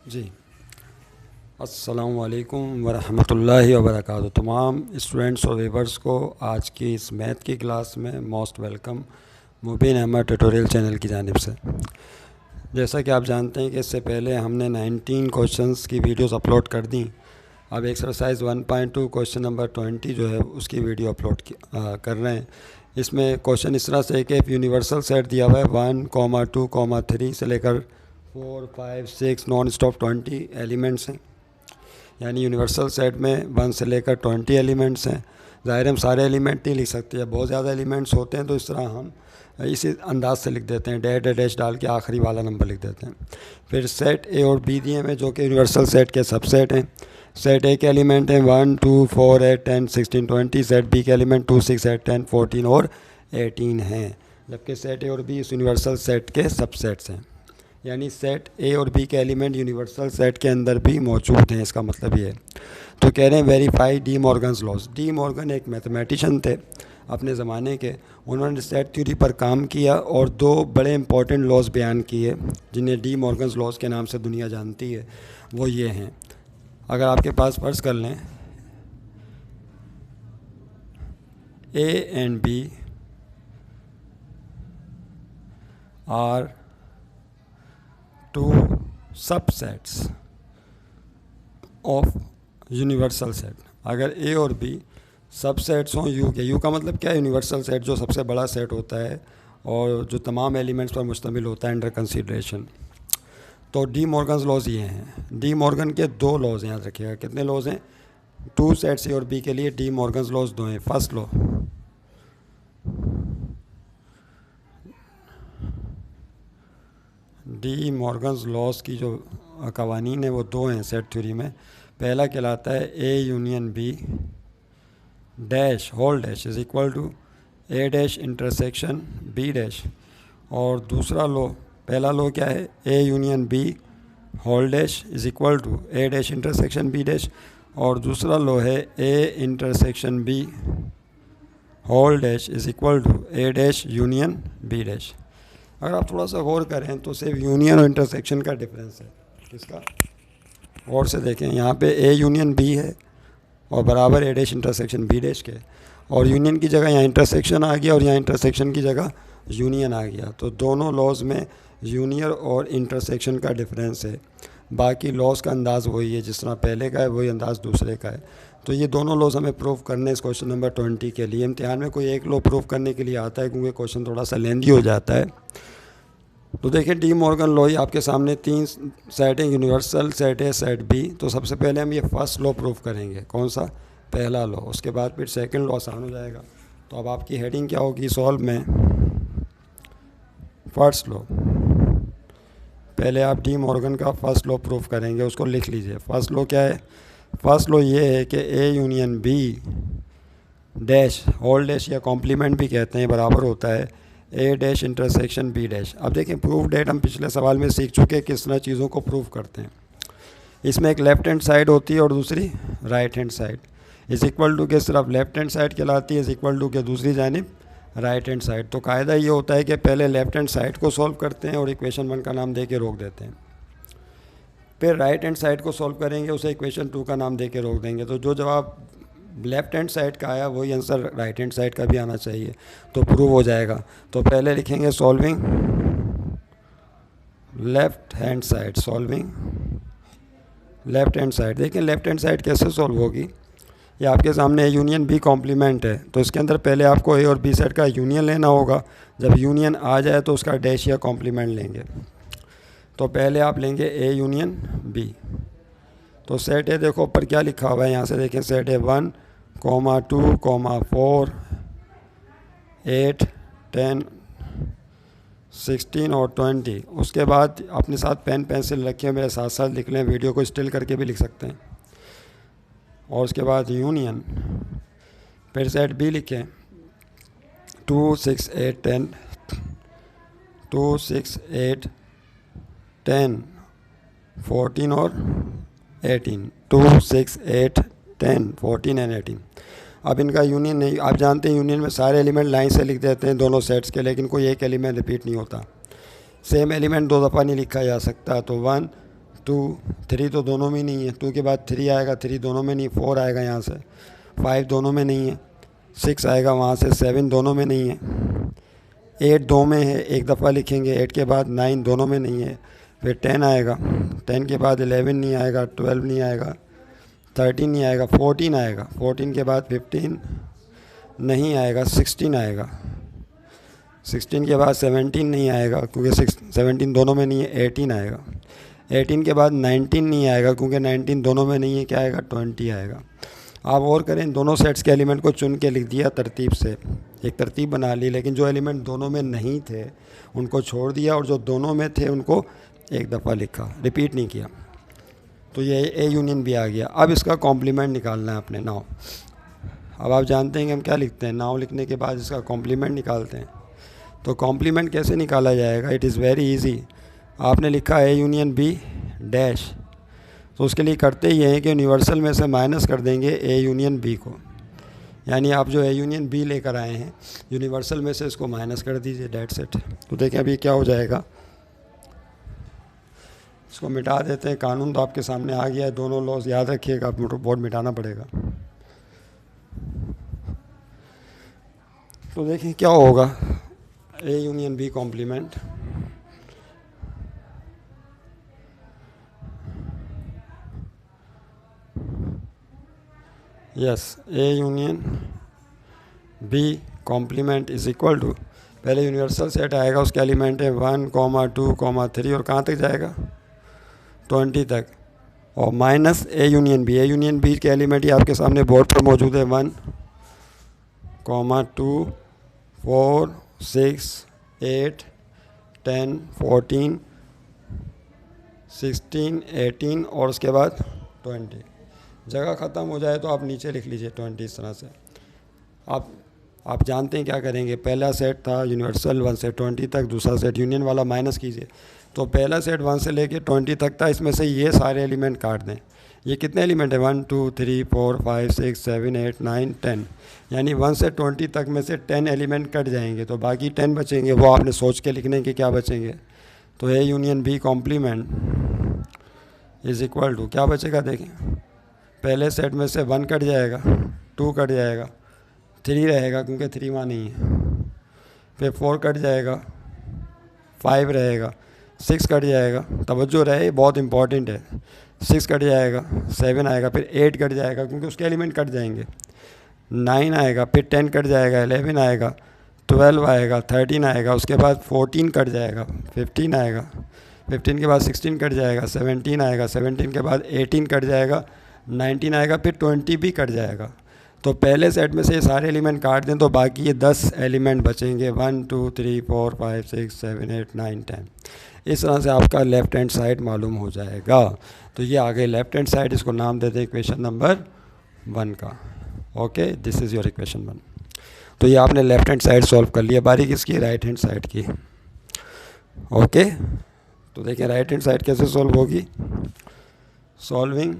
जी, अस्सलामु अलैकुम वरहमतुल्लाहि वबरकातुहू। तमाम स्टूडेंट्स और व्यूअर्स को आज की इस मैथ की क्लास में मोस्ट वेलकम मुबीन अहमद ट्यूटोरियल चैनल की जानिब से। जैसा कि आप जानते हैं कि इससे पहले हमने 19 क्वेश्चंस की वीडियोस अपलोड कर दी। अब एक्सरसाइज 1.2 क्वेश्चन नंबर 20 जो है उसकी वीडियो अपलोड कर रहे हैं। इसमें क्वेश्चन इस तरह से है कि यूनिवर्सल सेट दिया हुआ है 1, 2, 3 से लेकर 4, 5, 6 नॉन स्टॉप 20 एलिमेंट्स हैं। यानी यूनिवर्सल सेट में 1 से लेकर 20 एलिमेंट्स हैं। ज़ाहिर हम सारे एलिमेंट नहीं लिख सकते, जब बहुत ज़्यादा एलिमेंट्स होते हैं तो इस तरह हम इसी अंदाज से लिख देते हैं, डैश डैश डाल के आखिरी वाला नंबर लिख देते हैं। फिर सेट ए और बी दिए हैं जो कि यूनिवर्सल सेट के सबसेट हैं। सेट ए के एलिमेंट हैं 1, 2, 4, 8, 10, 16, 20। सेट बी के एलिमेंट 2, 6, 8, 10, 14 और 18 हैं। जबकि सेट ए और बी इस यूनिवर्सल सेट के सबसेट्स हैं। यानी सेट ए और बी के एलिमेंट यूनिवर्सल सेट के अंदर भी मौजूद हैं, इसका मतलब ये है। तो कह रहे हैं verify De Morgan's laws. De Morgan एक मैथमेटिशियन थे अपने ज़माने के। उन्होंने सेट थ्योरी पर काम किया और दो बड़े इंपॉर्टेंट लॉज बयान किए जिन्हें डी मॉर्गन्स लॉज के नाम से दुनिया जानती है। वो ये हैं, अगर आपके पास फर्ज कर लें A and B are two subsets of universal set. अगर ए और बी सबसेट्स हों यू के, यू का मतलब क्या है, यूनिवर्सल सेट जो सबसे बड़ा सेट होता है और जो तमाम एलिमेंट्स पर मुश्तमिल होता है अंडर कंसीडरेशन। तो डी मॉर्गन्स लॉज ये हैं। डी मॉर्गन के दो लॉज हैं, याद रखिएगा। कितने लॉज हैं? टू सेट्स ए और बी के लिए डी मॉर्गन्स लॉज दो हैं। First law, De Morgan's laws की जो कवानीन है वो दो हैं सेट थ्योरी में। पहला कहलाता है A union B dash whole dash is equal to A dash intersection B dash. और दूसरा लॉ, पहला लॉ क्या है? A union B whole dash is equal to A dash intersection B dash. और दूसरा लॉ है A intersection B whole dash is equal to A dash union B dash. अगर आप थोड़ा सा गौर करें तो सिर्फ यूनियन और इंटरसेक्शन का डिफरेंस है। किसका? गौर से देखें, यहाँ पे ए यूनियन बी है और बराबर ए डैश इंटरसेक्शन बी डैश के, और यूनियन की जगह यहाँ इंटरसेक्शन आ गया और यहाँ इंटरसेक्शन की जगह यूनियन आ गया। तो दोनों लॉज में यूनियन और इंटरसेक्शन का डिफरेंस है। बाकी लॉज का अंदाज़ वही है, जिस तरह पहले का है वही अंदाज़ दूसरे का है। तो ये दोनों लॉज हमें प्रूव करने इस क्वेश्चन नंबर 20 के लिए। इम्तिहान में कोई एक लॉ प्रूव करने के लिए आता है क्योंकि क्वेश्चन थोड़ा सा लेंदी हो जाता है। तो देखिए डी मॉर्गन लॉ ही आपके सामने तीन सेट हैं, यूनिवर्सल सेट है, सेट बी। तो सबसे पहले हम ये फर्स्ट लॉ प्रूव करेंगे। कौन सा? पहला लॉ। उसके बाद फिर सेकंड लॉ आसान हो जाएगा। तो अब आपकी हेडिंग क्या होगी सॉल्व में? First law. पहले आप डी मॉर्गन का फर्स्ट लॉ प्रूव करेंगे, उसको लिख लीजिए। फर्स्ट लॉ क्या है? फर्स्ट लॉ ये है कि A union B dash whole dash या कॉम्प्लीमेंट भी कहते हैं बराबर होता है A dash intersection B dash. अब देखें प्रूफ डेट हम पिछले सवाल में सीख चुके हैं किस तरह चीज़ों को प्रूव करते हैं। इसमें एक लेफ़्ट हैंड साइड होती है और दूसरी right hand side. Is equal to के सिर्फ लेफ़्ट हैंड साइड कहलाती है, इज़ इक्वल टू के दूसरी जानिब राइट हैंड साइड। तो कायदा ये होता है कि पहले लेफ़्ट हैंड साइड को सॉल्व करते हैं और इक्वेशन 1 का नाम दे के रोक देते हैं। फिर राइट हैंड साइड को सॉल्व करेंगे, उसे इक्वेशन 2 का नाम दे के रोक देंगे। तो जो जवाब लेफ़्ट हैंड साइड का आया वही आंसर राइट हैंड साइड का भी आना चाहिए, तो प्रूव हो जाएगा। तो पहले लिखेंगे solving left hand side, solving left hand side. देखिए लेफ़्ट हैंड साइड कैसे सॉल्व होगी। ये आपके सामने यूनियन बी कॉम्प्लीमेंट है, तो इसके अंदर पहले आपको ए और बी सेट का यूनियन लेना होगा। जब यूनियन आ जाए तो उसका डैश या कॉम्प्लीमेंट लेंगे। तो पहले आप लेंगे ए यूनियन बी। तो सेट ए देखो ऊपर क्या लिखा हुआ है, यहाँ से देखें सेट ए 1, 2, 4, 8, 10, 16 और 20। उसके बाद अपने साथ पेन पेंसिल रखें, मेरे साथ साथ लिख लें, वीडियो को स्टिल करके भी लिख सकते हैं। और उसके बाद यूनियन, फिर सेट बी लिखें 2, 6, 8, 10, 2, 6, 8, 10, 14 और 18, 2, 6, 8, 10, 14 एंड 18। अब इनका यूनियन नहीं, आप जानते हैं यूनियन में सारे एलिमेंट लाइन से लिख देते हैं दोनों सेट्स के, लेकिन कोई एक एलिमेंट रिपीट नहीं होता। सेम एलिमेंट दो दफ़ा नहीं लिखा जा सकता। तो 1, 2, 3 तो दोनों में नहीं है, 2 के बाद 3 आएगा, 3 दोनों में नहीं, 4 आएगा यहाँ से, 5 दोनों में नहीं है, 6 आएगा वहाँ से, 7 दोनों में नहीं है, 8 दो में है, एक दफ़ा लिखेंगे, 8 के बाद 9 दोनों में नहीं है, फिर 10 आएगा, 10 के बाद 11 नहीं आएगा, 12 नहीं आएगा, 13 नहीं आएगा, 14 आएगा, 14 के बाद 15 नहीं आएगा, 16 आएगा, 16 के बाद 17 नहीं आएगा क्योंकि 17 दोनों में नहीं है, 18 आएगा, 18 के बाद 19 नहीं आएगा क्योंकि 19 दोनों में नहीं है, क्या आएगा, 20 आएगा। आप और करें, दोनों सेट्स के एलिमेंट को चुन के लिख दिया तरतीब से, एक तरतीब बना ली, लेकिन जो एलिमेंट दोनों में नहीं थे उनको छोड़ दिया और जो दोनों में थे उनको एक दफ़ा लिखा, रिपीट नहीं किया। तो ये ए यूनियन बी आ गया। अब इसका कॉम्प्लीमेंट निकालना है अपने नाउ। अब आप जानते हैं कि हम क्या लिखते हैं, नाउ लिखने के बाद इसका कॉम्प्लीमेंट निकालते हैं। तो कॉम्प्लीमेंट कैसे निकाला जाएगा, इट इज़ वेरी इजी। आपने लिखा ए यूनियन बी डैश, तो उसके लिए करते ही हैं कि यूनिवर्सल में से माइनस कर देंगे ए यूनियन बी को, यानी आप जो ए यूनियन बी लेकर आए हैं यूनिवर्सल में से इसको माइनस कर दीजिए, डेट्स इट। तो देखें अभी क्या हो जाएगा, इसको मिटा देते हैं। कानून तो आपके सामने आ गया है, दोनों लॉज याद रखिएगा, आप बोर्ड मिटाना पड़ेगा। तो देखिए क्या होगा, A union B complement, yes, A union B complement is equal to, पहले यूनिवर्सल सेट आएगा, उसके एलिमेंट है 1, 2, 3 और कहाँ तक जाएगा, 20 तक, और minus A union B. A union B के एलिमेंट ही आपके सामने बोर्ड पर मौजूद है, 1, 2, 4, 6, 8, 10, 14, 16, 18 और उसके बाद 20। जगह ख़त्म हो जाए तो आप नीचे लिख लीजिए 20। इस तरह से आप जानते हैं क्या करेंगे, पहला सेट था यूनिवर्सल 1 से 20 तक, दूसरा सेट यूनियन वाला माइनस कीजिए। तो पहला सेट 1 से लेके 20 तक था, इसमें से ये सारे एलिमेंट काट दें। ये कितने एलिमेंट है, 1, 2, 3, 4, 5, 6, 7, 8, 9, 10, यानी 1 से 20 तक में से 10 एलिमेंट कट जाएंगे, तो बाकी 10 बचेंगे, वो आपने सोच के लिखने के क्या बचेंगे। तो A union B complement is equal to, क्या बचेगा देखें, पहले सेट में से 1 कट जाएगा, 2 कट जाएगा, 3 रहेगा क्योंकि 3 वहाँ नहीं है, फिर 4 कट जाएगा, 5 रहेगा, 6 कट जाएगा, तवज्जो रहे बहुत इंपॉर्टेंट है, 6 कट जाएगा, 7 आएगा, फिर 8 कट जाएगा क्योंकि उसके एलिमेंट कट जाएंगे, 9 आएगा, फिर 10 कट जाएगा, 11 आएगा, 12 आएगा, 13 आएगा, उसके बाद 14 कट जाएगा, 15 आएगा, 15 के बाद 16 कट जाएगा, 17 आएगा, 17 के बाद 18 कट जाएगा, 19 आएगा, फिर 20 भी कट जाएगा। तो पहले सेट में से ये सारे एलिमेंट काट दें तो बाकी ये 10 एलिमेंट बचेंगे, 1, 2, 3, 4, 5, 6, 7, 8, 9, 10। इस तरह से आपका लेफ़्ट हैंड साइड मालूम हो जाएगा। तो ये आ गई लेफ़्ट हैंड साइड, इसको नाम देते हैं इक्वेशन नंबर 1 का। Okay, this is your equation 1। तो ये आपने लेफ़्ट हैंड साइड सॉल्व कर लिया, बारी किसकी, राइट हैंड साइड की। ओके, तो देखिए राइट हैंड साइड कैसे सॉल्व होगी, सॉल्विंग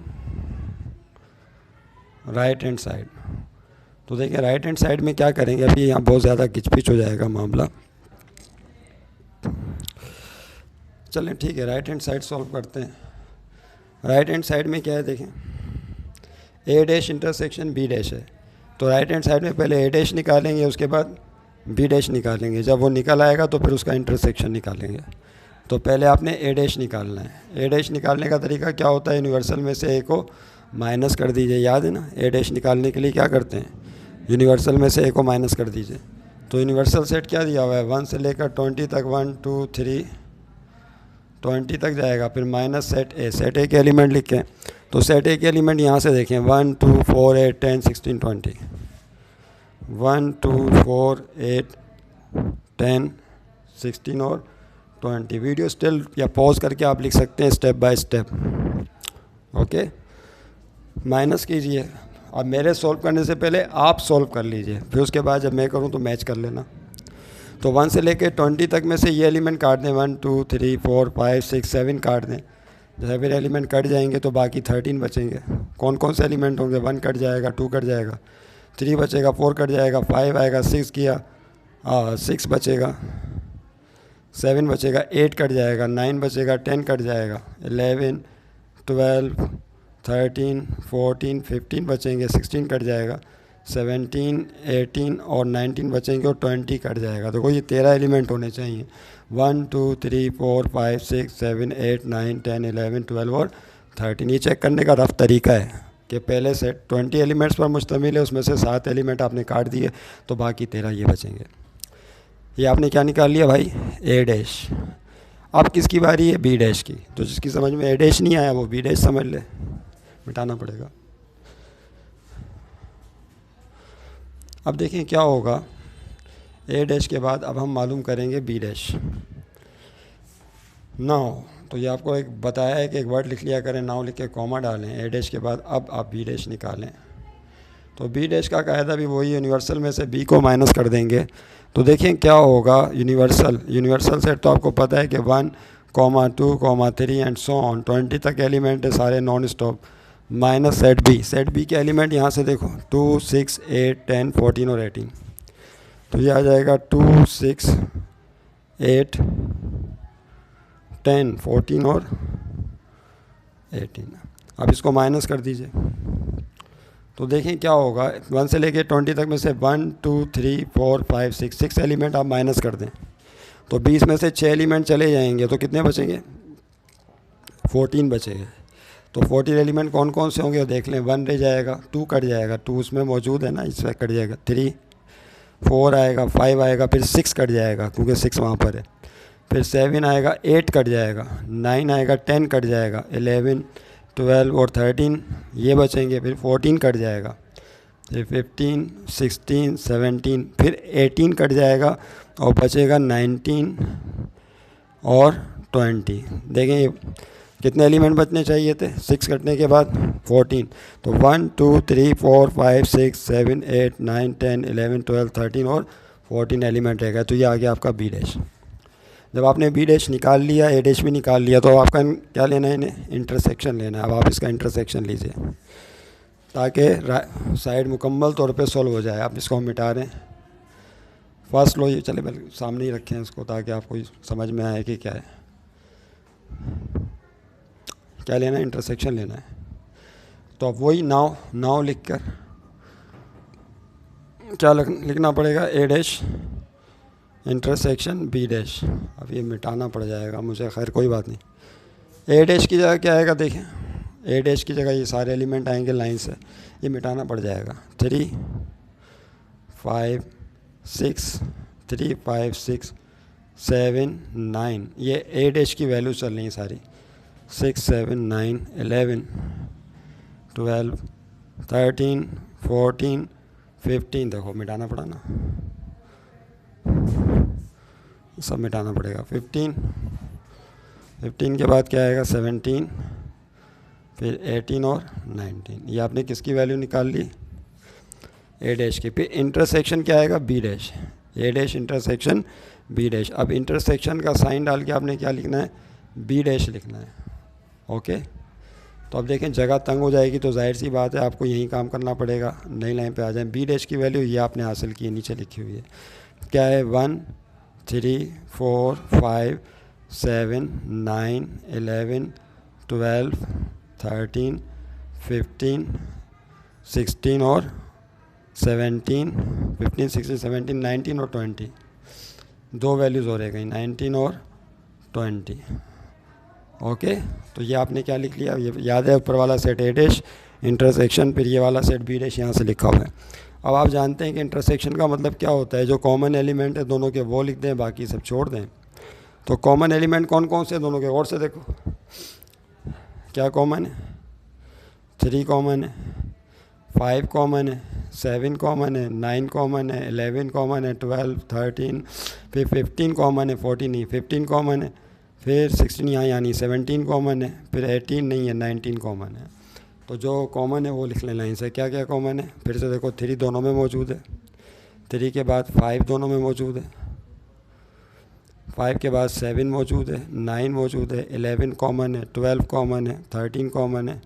राइट हैंड साइड। तो देखिए राइट हैंड साइड में क्या करेंगे, अभी यहाँ बहुत ज़्यादा किचपिच हो जाएगा मामला, चलें ठीक है, राइट हैंड साइड सॉल्व करते हैं। राइट हैंड साइड में क्या है देखें, ए डैश इंटरसेक्शन बी डैश है, तो राइट हैंड साइड में पहले ए डैश निकालेंगे, उसके बाद बी डैश निकालेंगे, जब वो निकल आएगा तो फिर उसका इंटरसेक्शन निकालेंगे। तो पहले आपने ए डैश निकालना है। ए डैश निकालने का तरीका क्या होता है, यूनिवर्सल में से ए को माइनस कर दीजिए, याद है ना, ए डैश निकालने के लिए क्या करते हैं, यूनिवर्सल में से ए को माइनस कर दीजिए। तो यूनिवर्सल सेट क्या दिया हुआ है, 1 से लेकर 20 तक, 1, 2, 3, 20 तक जाएगा, फिर माइनस सेट ए, सेट ए के एलिमेंट लिखें। तो सेट ए के एलिमेंट यहाँ से देखें, 1, 2, 4, 8, 10, 16, 20, 1, 2, 4, 8, 10, 16 और 20। वीडियो स्टिल या पॉज करके आप लिख सकते हैं step by step. Okay, minus कीजिए। अब मेरे सॉल्व करने से पहले आप सॉल्व कर लीजिए, फिर उसके बाद जब मैं करूँ तो मैच कर लेना। तो 1 से लेकर 20 तक में से ये एलिमेंट काट दें, 1, 2, 3, 4, 5, 6, 7 काट दें। जब फिर एलिमेंट कट जाएंगे तो बाकी 13 बचेंगे। कौन कौन से एलिमेंट होंगे, 1 कट जाएगा, 2 कट जाएगा, 3 बचेगा, 4 कट जाएगा, 5 आएगा, 6 किया, 6 बचेगा, 7 बचेगा, 8 कट जाएगा, 9 बचेगा, 10 कट जाएगा, 11, 12, 13, 14, 15 बचेंगे, 16 कट जाएगा, 17, 18 और 19 बचेंगे और 20 कट जाएगा। देखो ये 13 एलिमेंट होने चाहिए। 1, 2, 3, 4, 5, 6, 7, 8, 9, 10, 11, 12 और 13। ये चेक करने का रफ तरीका है कि पहले सेट 20 एलिमेंट्स पर मुश्तमिल है, उसमें से 7 एलिमेंट आपने काट दिए तो बाकी 13 ये बचेंगे। ये आपने क्या निकाल लिया भाई, ए डैश। अब किसकी बारी है, बी डैश की। तो जिसकी समझ में ए डैश नहीं आया वो बी डैश समझ ले, मिटाना पड़ेगा। अब देखें क्या होगा, ए डैश के बाद अब हम मालूम करेंगे बी डैश। नाउ तो ये आपको एक बताया है कि एक वर्ड लिख लिया करें, नाउ लिख के कॉमा डालें ए डैश के बाद, अब आप बी डैश निकालें। तो बी डैश का कायदा भी वही, यूनिवर्सल में से बी को माइनस कर देंगे। तो देखें क्या होगा, यूनिवर्सल सेट तो आपको पता है कि 1, 2, 3 एंड सो ऑन 20 तक एलिमेंट है सारे non stop, minus set B के एलिमेंट यहाँ से देखो 2, 6, 8, 10, 14 और 18। तो ये आ जाएगा 2, 6, 8, 10, 14 और 18। अब इसको माइनस कर दीजिए तो देखें क्या होगा, 1 से लेके 20 तक में से 1, 2, 3, 4, 5, 6 एलिमेंट आप माइनस कर दें तो 20 में से 6 एलिमेंट चले जाएंगे तो कितने बचेंगे, 14 बचेंगे। तो 14 एलिमेंट कौन कौन से होंगे देख लें। 1 रह जाएगा, 2 कट जाएगा, 2 उसमें मौजूद है ना, इसमें कट जाएगा, 3, 4 आएगा, 5 आएगा, फिर 6 कट जाएगा क्योंकि 6 वहाँ पर है, फिर 7 आएगा, 8 कट जाएगा, 9 आएगा, 10 कट जाएगा, 11, 12 और 13 ये बचेंगे, फिर 14 कट जाएगा, फिर 15, 16, 17, फिर 18 कट जाएगा और बचेगा 19 और 20। देखें कितने एलिमेंट बचने चाहिए थे, 6 कटने के बाद 14। तो 1, 2, 3, 4, 5, 6, 7, 8, 9, 10, 11, 12, 13 और 14 एलिमेंट रहेगा। तो ये आ गया आपका बी डैश। जब आपने बी डैश निकाल लिया, ए डैश भी निकाल लिया, तो आपका क्या लेना है, इन्हें इंटरसेक्शन लेना है। अब आप इसका इंटरसेक्शन लीजिए ताकि साइड मुकम्मल तौर पे सॉल्व हो जाए। आप इसको हम मिटा दें, फर्स्ट लो, ये चले बल्कि सामने ही रखें इसको ताकि आपको समझ में आए कि क्या है, क्या लेना है, इंटरसेक्शन लेना है। तो अब वही नाव लिख कर क्या लिखना पड़ेगा, ए डैश इंटरसेक्शन बी डैश। अब ये मिटाना पड़ जाएगा मुझे, खैर कोई बात नहीं। ए डैश की जगह क्या आएगा, देखें ए डैश की जगह ये सारे एलिमेंट आएंगे लाइन से, ये मिटाना पड़ जाएगा। 3, 5, 6, 3, 5, 6, 7, 9, ये ए डैश की वैल्यू चल रही है सारी, 6, 7, 9, 11, 12, 13, 14, 15। देखो मिटाना पड़ा ना, सब मिटाना पड़ेगा। 15 के बाद क्या आएगा, 17, फिर 18 और 19। ये आपने किसकी वैल्यू निकाल ली, ए डैश की। फिर इंटरसेक्शन क्या आएगा, बी डैश, ए डैश इंटरसेक्शन बी डैश। अब इंटरसेक्शन का साइन डाल के आपने क्या लिखना है, बी डैश लिखना है। ओके, तो अब देखें जगह तंग हो जाएगी तो जाहिर सी बात है आपको यही काम करना पड़ेगा, नई लाइन पे आ जाए। बी डैश की वैल्यू ये आपने हासिल की है, नीचे लिखी हुई है, क्या है, 1, 3, 4, 5, 7, 9, 11, 12, 13, 15, 16 और 17, 15, 16, 17, 19 और 20। दो वैल्यूज़ हो रह गई, 19 और 20। ओके, तो ये आपने क्या लिख लिया, ये याद है, ऊपर वाला सेट ए डैश इंटरसेक्शन, फिर ये वाला सेट बी डैश यहाँ से लिखा हुआ है। अब आप जानते हैं कि इंटरसेक्शन का मतलब क्या होता है, जो कॉमन एलिमेंट है दोनों के वो लिख दें, बाकी सब छोड़ दें। तो कॉमन एलिमेंट कौन कौन से दोनों के, और से देखो क्या कॉमन है, 3 कॉमन है, 5 कॉमन है, 7 कॉमन है, 9 कॉमन है, 11 कॉमन है, 12, 13, फिर 15 कॉमन है, 14 नहीं, 15 कॉमन है, फिर 16 यहाँ यानी 17 कॉमन है, फिर 18 नहीं है, 19 कॉमन है। तो जो कॉमन है वो लिख लें लाइन से। क्या क्या कॉमन है, फिर से देखो, 3 दोनों में मौजूद है, 3 के बाद 5 दोनों में मौजूद है, 5 के बाद 7 मौजूद है, 9 मौजूद है, 11 कॉमन है, 12 कॉमन है, 13 कॉमन है,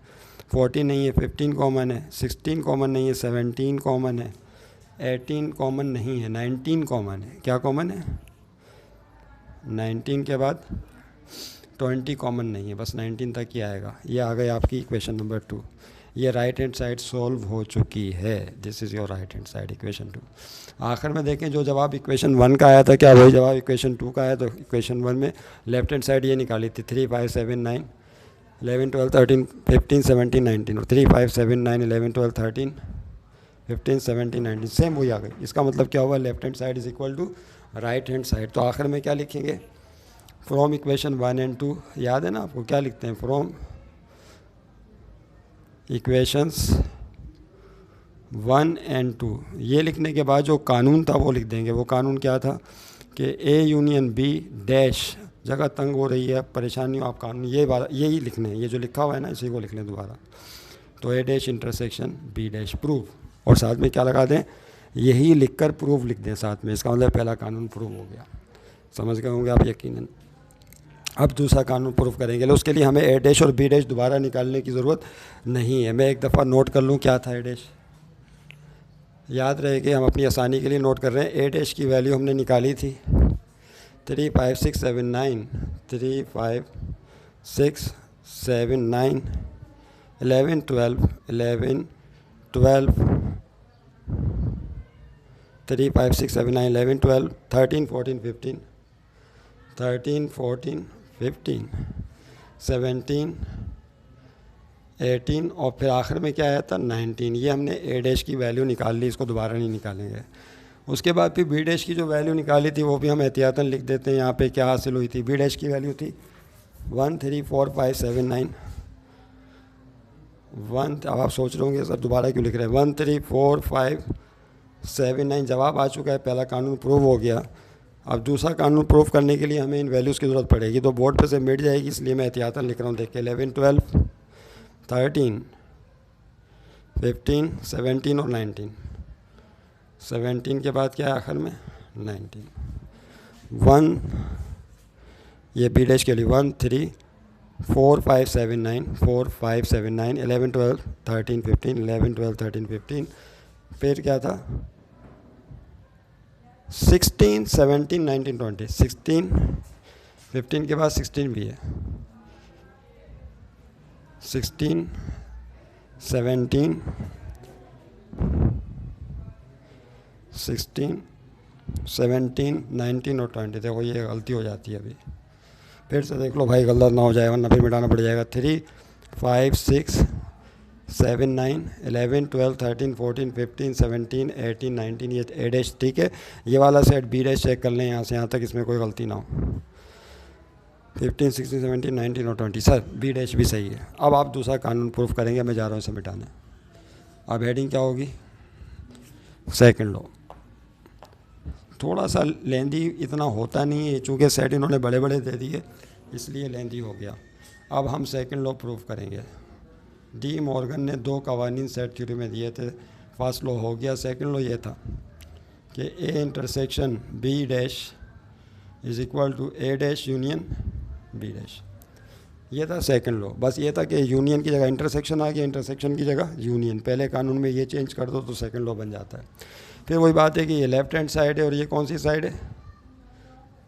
14 नहीं है, 15 कॉमन है, 16 कॉमन नहीं है, 17 कॉमन है, 18 कॉमन नहीं है, 19 कॉमन है। क्या कॉमन है, 19 के बाद 20 कॉमन नहीं है, बस 19 तक ही आएगा। ये आ गई आपकी इक्वेशन नंबर 2। ये राइट हैंड साइड सॉल्व हो चुकी है। This is your right hand side equation 2। आखिर में देखें जो जवाब इक्वेशन 1 का आया था, क्या वही जवाब इक्वेशन 2 का आया? तो इक्वेशन 1 में लेफ्ट हैंड साइड ये निकाली थी 3 5 7 9 11 12 13 15 17 19, और 3 5 7 9 11 12 13 15 17 19 सेम वही आ गई। इसका मतलब क्या हुआ? Left hand side is equal to right hand side. तो आखिर में क्या लिखेंगे? फ्रॉम इक्वेशन 1 एंड 2, याद है ना आपको? क्या लिखते हैं? From equations 1 and 2। ये लिखने के बाद जो कानून था वो लिख देंगे। वो कानून क्या था कि ए यूनियन बी डैश, जगह तंग हो रही है, परेशानी हो, आप कानून यही लिखने हैं। ये जो लिखा हुआ है ना, इसी को लिख लें दोबारा। तो A dash intersection B dash prove, और साथ में क्या लगा दें? यही लिखकर प्रूफ लिख दें साथ में। इसका मतलब पहला कानून प्रूव हो गया। समझ गए होंगे आप यकीनन। अब दूसरा कानून प्रूफ करेंगे। उसके लिए हमें ए डैश और बी डैश दोबारा निकालने की ज़रूरत नहीं है। मैं एक दफ़ा नोट कर लूँ क्या था ए डैश, याद रहेगी। हम अपनी आसानी के लिए नोट कर रहे हैं। ए डैश की वैल्यू हमने निकाली थी 3 5 6 7 9 3 5 6 7 9 11 12 11 12 3 5 6 7 9 11 12 13 14 15 13 14 15 17 18 और फिर आखिर में क्या आया था? 19। ये हमने ए डैश की वैल्यू निकाल ली, इसको दोबारा नहीं निकालेंगे। उसके बाद फिर बी डैश की जो वैल्यू निकाली थी वो भी हम एहतियातन लिख देते हैं। यहाँ पे क्या हासिल हुई थी? बी डैश की वैल्यू थी 1 3 4 5 7 9 1। अब आप सोच रहे होंगे सर दोबारा क्यों लिख रहे हैं? 1 3 4 5 7 9 जवाब आ चुका है। पहला कानून प्रूव हो गया। अब दूसरा कानून प्रूव करने के लिए हमें इन वैल्यूज़ की ज़रूरत पड़ेगी, तो बोर्ड पे से मिट जाएगी, इसलिए मैं एहतियातन लिख रहा हूँ। देखिए 11 12 13 15 17 और 19। 17 के बाद क्या है आखिर में? 19। 1 ये बी डैश के लिए 1 3 4 5 7 9 4 5 7 9 11 12 13 15 11 12 13 15। फिर क्या था? 16 17 19 20 16 15 के बाद 16 भी है। 16 17 16 17 19 और 20। देखो ये गलती हो जाती है अभी, फिर से देख लो भाई, गलत ना हो जाए वरना फिर मिटाना पड़ जाएगा। 3 5 6 7 9 11 12 13 14 15 17 18 19। ये ए डैश ठीक है। ये वाला सेट बी डैश चेक कर लें यहाँ से यहाँ तक, इसमें कोई गलती ना हो। 15 16 17 19 और 20। सर बी डैश भी सही है। अब आप दूसरा कानून प्रूफ करेंगे। मैं जा रहा हूँ इसे मिटाने। अब हेडिंग क्या होगी? Second law. थोड़ा सा लेंदी इतना होता नहीं है, चूँकि सेट इन्होंने बड़े बड़े दे दिए इसलिए लेंदी हो गया। अब हम सेकंड लॉ प्रूफ करेंगे। डी मॉर्गन ने 2 कवानीन सेट थ्योरी में दिए थे। फर्स्ट लॉ हो गया। सेकंड लॉ ये था कि A intersection B dash is equal to A dash union B dash. ये था सेकंड लॉ। बस ये था कि यूनियन की जगह इंटरसेक्शन आ गया, इंटरसेक्शन की जगह यूनियन। पहले कानून में ये चेंज कर दो तो सेकंड लॉ बन जाता है। फिर वही बात है कि ये लेफ्ट हैंड साइड है और ये कौन सी साइड है?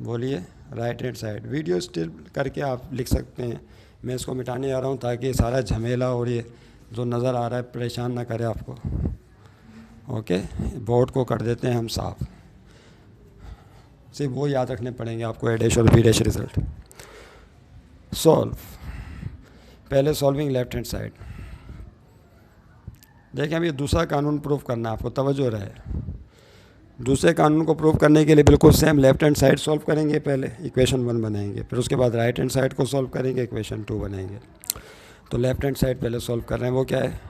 बोलिए, right hand side. Video still करके आप लिख सकते हैं। मैं इसको मिटाने जा रहा हूँ ताकि सारा झमेला और ये जो नज़र आ रहा है परेशान ना करे आपको। ओके, बोर्ड को कर देते हैं हम साफ। सिर्फ वो याद रखने पड़ेंगे आपको, ए डैश और बी डैश रिजल्ट। सॉल्व। पहले सॉल्विंग लेफ्ट हैंड साइड। देखिए अब ये दूसरा कानून प्रूफ करना है आपको, तवज्जो रहे। दूसरे कानून को प्रूफ करने के लिए बिल्कुल same left hand side solve करेंगे। पहले इक्वेशन 1 बनाएंगे, फिर उसके बाद राइट हैंड साइड को सॉल्व करेंगे, इक्वेशन 2 बनाएंगे। तो लेफ्ट हैंड साइड पहले सॉल्व कर रहे हैं। वो क्या है?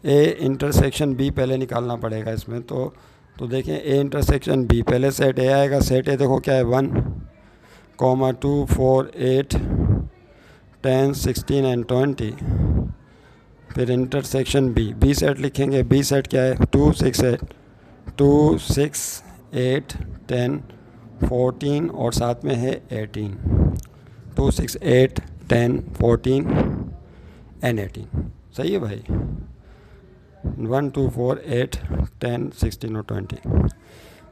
ए इंटरसेक्शन बी पहले निकालना पड़ेगा इसमें। तो देखें ए इंटरसेक्शन बी, पहले सेट ए आएगा। सेट ए देखो क्या है? 1 2 4 8 10 16 एंड 20। फिर इंटरसेक्शन बी, बी सेट लिखेंगे। बी सेट क्या है? 2 6 8 10 14 और साथ में है 18। 2 6 8 10 14 एंड 18। सही है भाई? 1 2 4 8 10 16 और 20।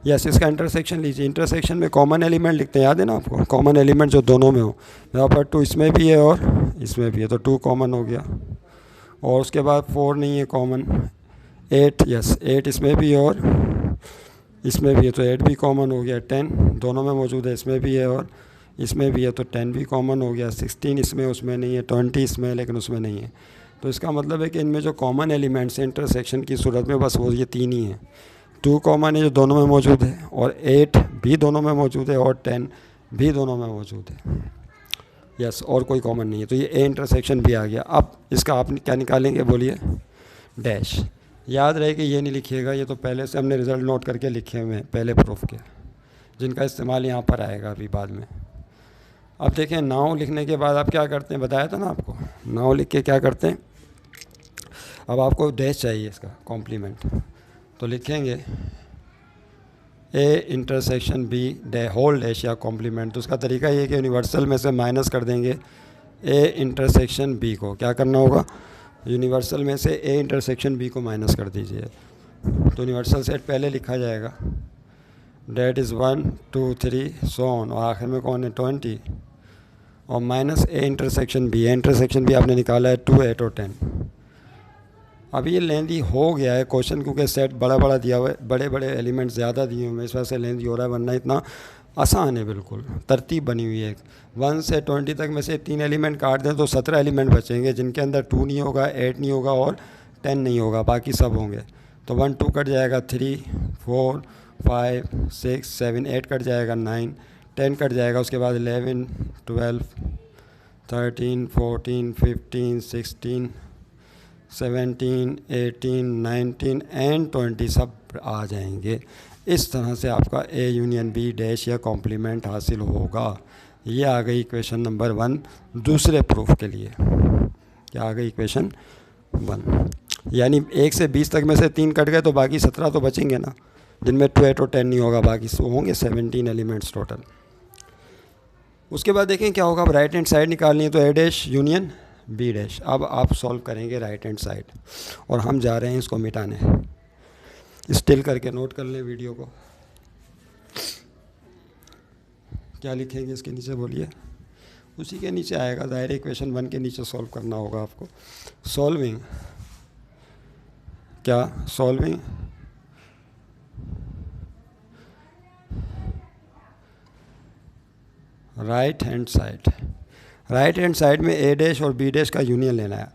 यस, इसका इंटरसेक्शन लीजिए। इंटरसेक्शन में कॉमन एलिमेंट लिखते हैं, याद है ना आपको, कॉमन एलिमेंट जो दोनों में हो। यहाँ पर 2 इसमें भी है और इसमें भी है, तो 2 कॉमन हो गया। और उसके बाद 4 नहीं है कॉमन। 8, यस 8 इसमें भी है और इसमें भी है, तो 8 भी कॉमन हो गया। 10 दोनों में मौजूद है, इसमें भी है और इसमें भी है, तो 10 भी कॉमन हो गया। 16 इसमें उसमें नहीं है, 20 इसमें है लेकिन उसमें नहीं है। तो इसका मतलब है कि इनमें जो कॉमन एलिमेंट्स हैं इंटरसेक्शन की सूरत में बस वो ये 3 ही हैं। 2 कॉमन है जो दोनों में मौजूद है, और 8 भी दोनों में मौजूद है, और 10 भी दोनों में मौजूद है। यस, और कोई कॉमन नहीं है, तो ये ए इंटरसेक्शन भी आ गया। अब इसका आप क्या निकालेंगे, बोलिए, डैश। याद रहे कि ये नहीं लिखिएगा, ये तो पहले से हमने रिज़ल्ट नोट करके लिखे हुए हैं पहले प्रूफ के, जिनका इस्तेमाल यहाँ पर आएगा अभी बाद में। अब देखें, नाउ लिखने के बाद आप क्या करते हैं, बताया था ना आपको, नाउ लिख के क्या करते हैं, अब आपको डैश चाहिए इसका कॉम्प्लीमेंट, तो लिखेंगे A intersection B the whole dash या कॉम्प्लीमेंट। तो उसका तरीका ये है कि यूनिवर्सल में से माइनस कर देंगे ए इंटरसेक्शन बी को। क्या करना होगा, यूनिवर्सल में से ए इंटरसेक्शन बी को माइनस कर दीजिए। तो यूनिवर्सल सेट पहले लिखा जाएगा, डेट इज़ 1 2 3 सो ऑन, और आखिर में कौन है 20, और minus A intersection B. A intersection B आपने निकाला है 2 8 और 10। अब ये लेंदी हो गया है क्वेश्चन, क्योंकि सेट बड़ा बड़ा दिया हुआ है, बड़े बड़े एलिमेंट ज़्यादा दिए हुए हैं, इस वजह से लेंदी हो रहा है, वरना इतना आसान है, बिल्कुल तरतीब बनी हुई है। 1 से 20 तक में से 3 एलिमेंट काट दें तो 17 एलिमेंट बचेंगे, जिनके अंदर 2 नहीं होगा, 8 नहीं होगा और 10 नहीं होगा, बाकी सब होंगे। तो 1 2 कट जाएगा, 3 4 5 6 7 8 कट जाएगा, 9 10 कट जाएगा, उसके बाद 11 12 13 14 15 16 17 18 19 एंड 20 सब आ जाएंगे। इस तरह से आपका ए यूनियन बी डैश या कॉम्प्लीमेंट हासिल होगा। ये आ गई इक्वेशन नंबर 1 दूसरे प्रूफ के लिए। क्या आ गई इक्वेशन 1, यानी 1 से 20 तक में से 3 कट गए तो बाकी 17 तो बचेंगे ना, जिनमें 2 8 और 10 नहीं होगा, बाकी सो होंगे 17 एलिमेंट्स टोटल। उसके बाद देखें क्या होगा, अब राइट हैंड साइड निकालनी है, तो A dash union B dash. अब आप सॉल्व करेंगे राइट हैंड साइड, और हम जा रहे हैं इसको मिटाने। स्टिल करके नोट कर लें वीडियो को। क्या लिखेंगे इसके नीचे, बोलिए, उसी के नीचे आएगा, ज़ाहिर इक्वेशन 1 के नीचे सॉल्व करना होगा आपको। सॉल्विंग, क्या solving right hand side. Right hand side में ए डैश और बी डैश का यूनियन लेना है।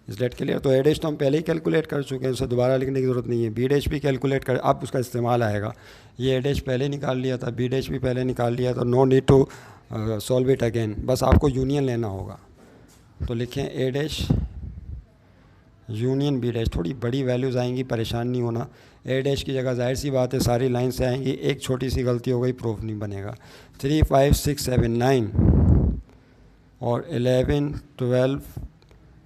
इस डेट क्लियर। तो ए डैश तो हम पहले ही कैलकुलेट कर चुके हैं, उसे दोबारा लिखने की ज़रूरत नहीं है। बी डैश भी कैलकुलेट कर, अब उसका इस्तेमाल आएगा। ये ए डैश पहले निकाल लिया था, बी डैश भी पहले निकाल लिया था, no need to solve it again, बस आपको यूनियन लेना होगा। तो लिखें A dash union B dash. थोड़ी बड़ी वैल्यूज़ आएंगी, परेशान नहीं होना। ए डैश की जगह जाहिर सी बात है सारी लाइन से आएंगी, एक छोटी सी गलती हो गई प्रूफ नहीं बनेगा। 3 5 6 7 9 और 11 12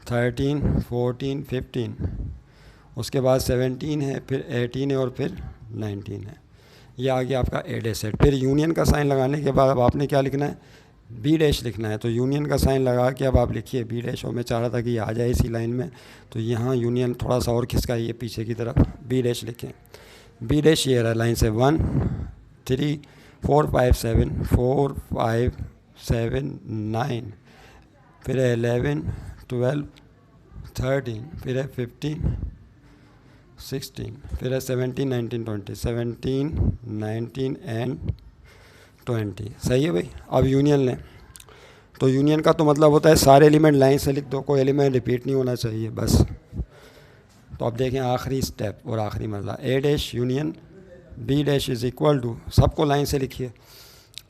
13 14 15, उसके बाद 17 है, फिर 18 है और फिर 19 है। ये आ गया आपका ए डैश सेट। फिर यूनियन का साइन लगाने के बाद अब आपने क्या लिखना है, बी डैश लिखना है। तो यूनियन का साइन लगा के अब आप लिखिए बी डैश, और मैं चाह रहा था कि ये आ जाए इसी लाइन में, तो यहाँ यूनियन थोड़ा सा और खिसकाइए पीछे की तरफ, बी डैश लिखें। बी डैश ये रहा लाइन से 1 3 4 5 7 4 5 7 9, फिर है 11 12 13, फिर है 15 16, फिर है 17 19 20, 17 19 एंड 20। सही है भाई। अब यूनियन लें, तो यूनियन का तो मतलब होता है सारे एलिमेंट लाइन से लिख दो, कोई एलिमेंट रिपीट नहीं होना चाहिए बस। तो अब देखें आखिरी स्टेप और आखिरी मसला, A dash union B dash is equal to, सबको लाइन से लिखिए।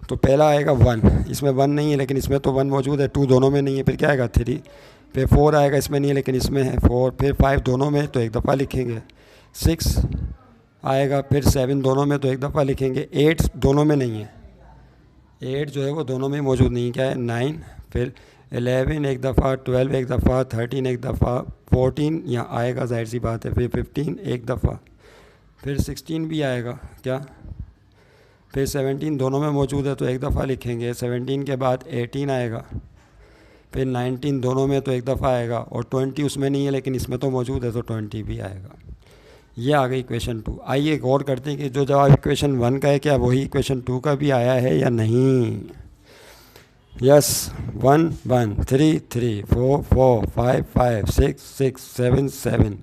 तो पहला आएगा 1, इसमें 1 नहीं है लेकिन इसमें तो 1 मौजूद है, 2 दोनों में नहीं है, फिर क्या आएगा 3, फिर 4 आएगा, इसमें नहीं है लेकिन इसमें है 4, फिर 5 दोनों में तो एक दफ़ा लिखेंगे, 6 आएगा, फिर 7 दोनों में तो एक दफ़ा लिखेंगे, 8 दोनों में नहीं है, 8 जो है वो दोनों में मौजूद नहीं है, क्या है 9, फिर 11 एक दफ़ा, 12 एक दफ़ा, 13 एक दफ़ा, 14 यहाँ आएगा ज़ाहिर सी बात है, फिर 15 एक दफ़ा, फिर 16 भी आएगा, क्या, फिर 17 दोनों में मौजूद है तो एक दफ़ा लिखेंगे, 17 के बाद 18 आएगा, फिर 19 दोनों में तो एक दफ़ा आएगा, और 20 उसमें नहीं है लेकिन इसमें तो मौजूद है तो 20 भी आएगा। ये आ गई इक्वेशन 2। आइए गौर करते हैं कि जो जवाब इक्वेशन 1 का है क्या वही इक्वेशन 2 का भी आया है या नहीं। यस, 1 1 3 3 4 4 5 5 6 6 7 7,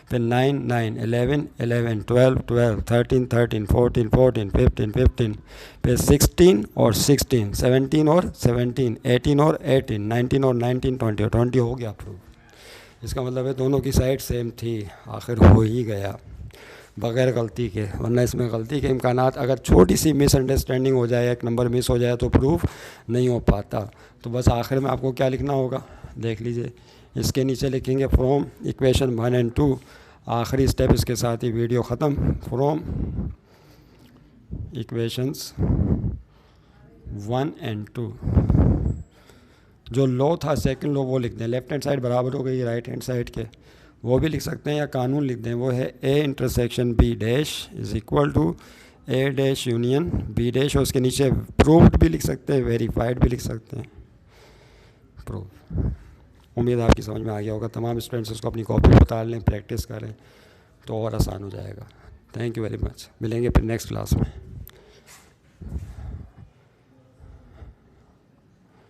फिर 9 9 11 11 12 12 13 13 14 14 15 15, फिर 16 और 16 17 और 17 18 और 18 19 और 19 20 और 20 हो गया प्रूफ। इसका मतलब है दोनों की साइड सेम थी, आखिर हो ही गया बग़ैर गलती के, वरना इसमें गलती के इम्कानात, अगर छोटी सी मिसअंडरस्टैंडिंग हो जाए, एक नंबर मिस हो जाए तो प्रूफ नहीं हो पाता। तो बस आखिर में आपको क्या लिखना होगा, देख लीजिए, इसके नीचे लिखेंगे फ्रॉम इक्वेशन 1 एंड 2, आखिरी स्टेप इसके साथ ही वीडियो ख़त्म। फ्रॉम इक्वेशंस 1 एंड 2, जो लो था सेकंड लो वो लिख दें, लेफ्ट हैंड साइड बराबर हो गई राइट हैंड साइड के, वो भी लिख सकते हैं या कानून लिख दें, वो है A intersection B dash is equal to A dash union B dash, और उसके नीचे प्रूव्ड भी लिख सकते हैं, वेरीफाइड भी लिख सकते हैं, प्रूफ। उम्मीद है आपकी समझ में आ गया होगा। तमाम स्टूडेंट्स उसको अपनी कॉपी पर उतार लें, प्रैक्टिस करें तो और आसान हो जाएगा। थैंक यू वेरी मच, मिलेंगे फिर नेक्स्ट क्लास में।